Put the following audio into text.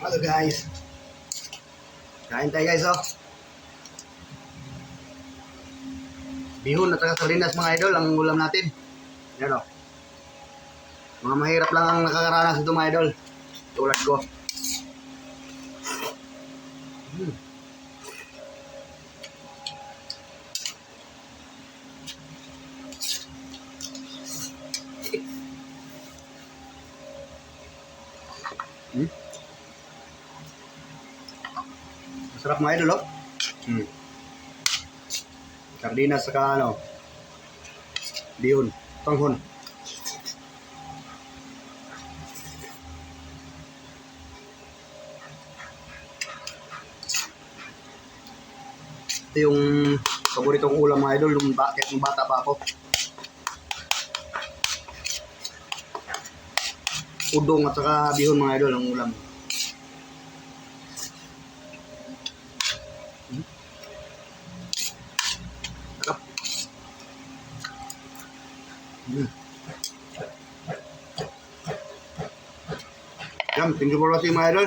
Hello guys. Kain tayo guys oh. Bihon at saka sardinas mga idol ang ulam natin. Yan oh. Mga mahirap lang ang nakakaranas ito mga idol. Tulad ko. Masarap mga idol oh. Sardinas saka ano, bihon, tanghon. Ito yung paboritong ulam mga idol nung bata pa ako. Udong at saka bihon mga idol ang ulam. Sarap. Yan, thank you for watching mga idol.